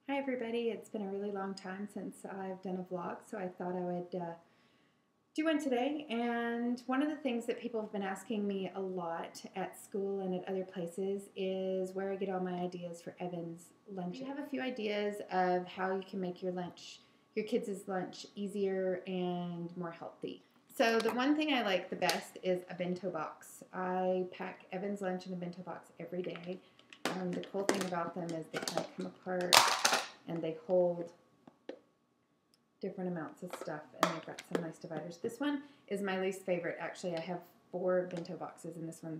Hi everybody, it's been a really long time since I've done a vlog, so I thought I would do one today. And one of the things that people have been asking me a lot at school and at other places is where I get all my ideas for Evan's lunch. You have a few ideas of how you can make your lunch, your kids' lunch, easier and more healthy. So the one thing I like the best is a bento box. I pack Evan's lunch in a bento box every day. The cool thing about them is they kind of come apart and they hold different amounts of stuff, and they've got some nice dividers. This one is my least favorite. Actually, I have 4 bento boxes, and this one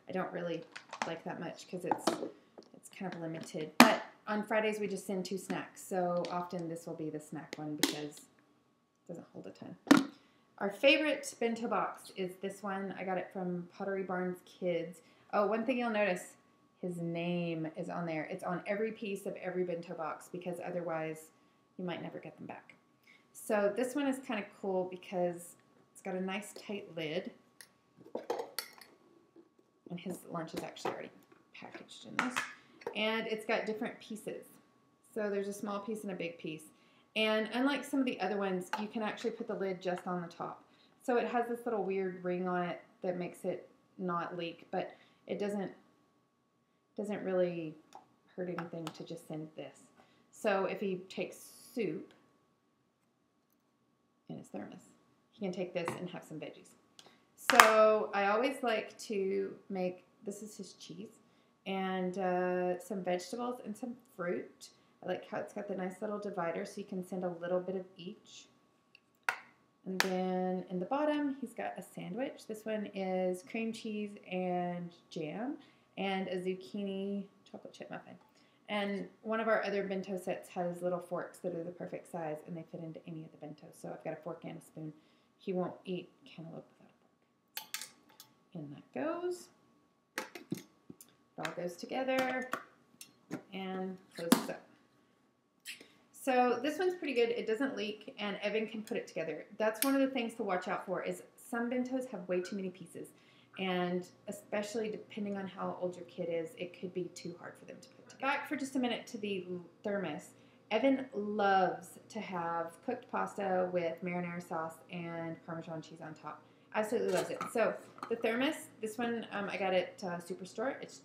I don't really like that much because it's kind of limited. But on Fridays we just send 2 snacks, so often this will be the snack one because it doesn't hold a ton. Our favorite bento box is this one. I got it from Pottery Barn's Kids. Oh, one thing you'll notice, his name is on there. It's on every piece of every bento box because otherwise you might never get them back. So this one is kind of cool because it's got a nice tight lid. And his lunch is actually already packaged in this. And it's got different pieces. So there's a small piece and a big piece. And unlike some of the other ones, you can actually put the lid just on the top. So it has this little weird ring on it that makes it not leak, but it doesn't really hurt anything to just send this. So if he takes soup in his thermos, he can take this and have some veggies. So I always like to make, this is his cheese, and some vegetables and some fruit. I like how it's got the nice little divider so you can send a little bit of each. And then in the bottom, he's got a sandwich. This one is cream cheese and jam, and a zucchini chocolate chip muffin. And one of our other bento sets has little forks that are the perfect size, and they fit into any of the bentos. So I've got a fork and a spoon. He won't eat cantaloupe without a fork. In that goes. It all goes together and closes up. So this one's pretty good. It doesn't leak, and Evan can put it together. That's one of the things to watch out for is some bentos have way too many pieces. And especially depending on how old your kid is, it could be too hard for them to put together. Back for just a minute to the thermos. Evan loves to have cooked pasta with marinara sauce and Parmesan cheese on top. Absolutely loves it. So the thermos, this one I got at Superstore. It's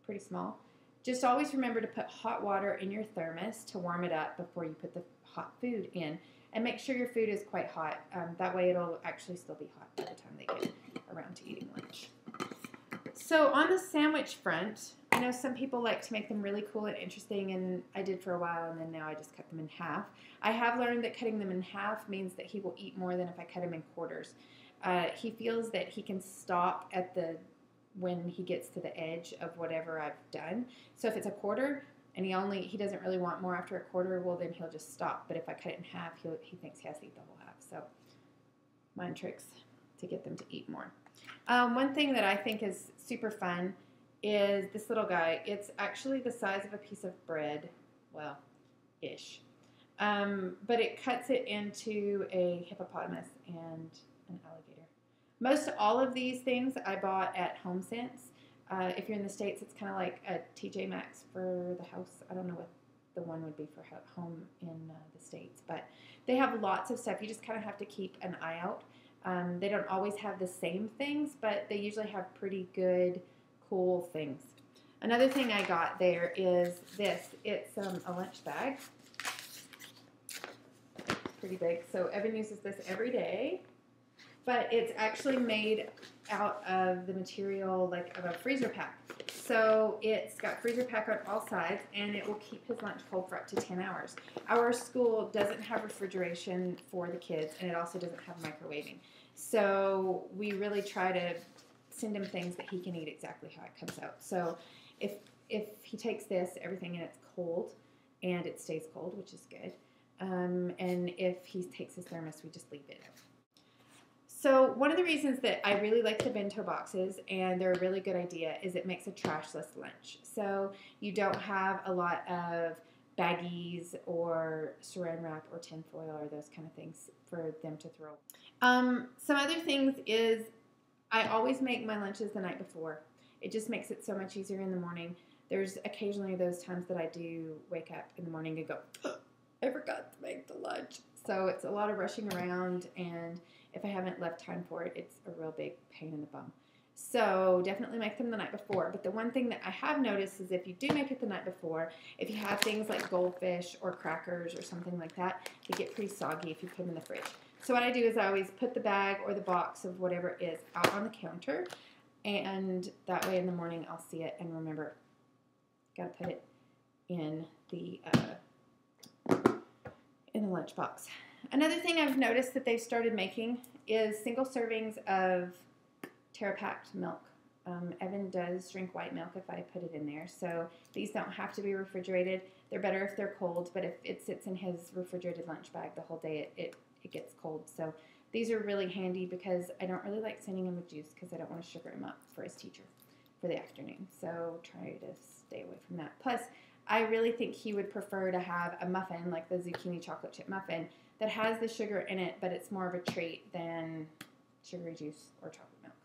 pretty small. Just always remember to put hot water in your thermos to warm it up before you put the hot food in. And make sure your food is quite hot. That way it'll actually still be hot by the time they get around to eating lunch. So on the sandwich front, I know some people like to make them really cool and interesting, and I did for a while, and then now I just cut them in half. I have learned that cutting them in half means that he will eat more than if I cut him in quarters. He feels that he can stop at when he gets to the edge of whatever I've done. So if it's a quarter and he doesn't really want more after a quarter, well then he'll just stop. But if I cut it in half, he thinks he has to eat the whole half. So mind tricks to get them to eat more. One thing that I think is super fun is this little guy. It's actually the size of a piece of bread, well, ish. But it cuts it into a hippopotamus and an alligator. Most all of these things I bought at HomeSense. If you're in the States, it's kind of like a TJ Maxx for the house. I don't know what the one would be for home in the States, but they have lots of stuff. You just kind of have to keep an eye out. They don't always have the same things, but they usually have pretty good, cool things. Another thing I got there is this. It's a lunch bag. Pretty big. So Evan uses this every day. But it's actually made out of the material like of a freezer pack. So it's got freezer pack on all sides, and it will keep his lunch cold for up to 10 hours. Our school doesn't have refrigeration for the kids, and it also doesn't have microwaving. So we really try to send him things that he can eat exactly how it comes out. So if he takes this, everything in it's cold, and it stays cold, which is good. And if he takes his thermos, we just leave it out. So one of the reasons that I really like the bento boxes, and they're a really good idea, is it makes a trashless lunch. So you don't have a lot of baggies or saran wrap or tinfoil or those kind of things for them to throw. Some other things is I always make my lunches the night before. It just makes it so much easier in the morning. there's occasionally those times that I do wake up in the morning and go, I forgot to make the lunch. So it's a lot of rushing around, and if I haven't left time for it, it's a real big pain in the bum. So definitely make them the night before. But the one thing that I have noticed is if you do make it the night before, if you have things like goldfish or crackers or something like that, they get pretty soggy if you put them in the fridge. So what I do is I always put the bag or the box of whatever it is out on the counter, and that way in the morning I'll see it and remember, gotta put it in the lunchbox. Another thing I've noticed that they've started making is single servings of Terra-Packed milk. Evan does drink white milk if I put it in there, so these don't have to be refrigerated. They're better if they're cold, but if it sits in his refrigerated lunch bag the whole day, it gets cold. So these are really handy because I don't really like sending him with juice because I don't want to sugar him up for his teacher for the afternoon. So try to stay away from that. Plus, I really think he would prefer to have a muffin, like the zucchini chocolate chip muffin, that has the sugar in it, but it's more of a treat than sugary juice or chocolate milk.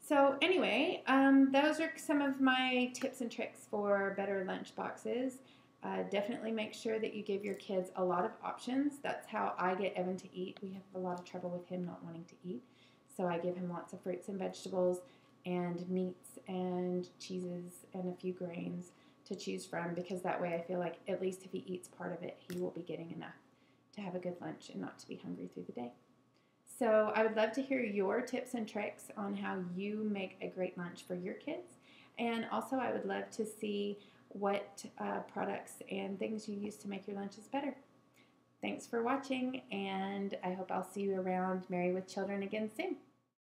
So anyway, those are some of my tips and tricks for better lunch boxes. Definitely make sure that you give your kids a lot of options. That's how I get Evan to eat. We have a lot of trouble with him not wanting to eat. So I give him lots of fruits and vegetables and meats and cheeses and a few grains to choose from, because that way I feel like at least if he eats part of it, he will be getting enough to have a good lunch and not to be hungry through the day. So I would love to hear your tips and tricks on how you make a great lunch for your kids. And also I would love to see what products and things you use to make your lunches better. Thanks for watching, and I hope I'll see you around Married with Children again soon.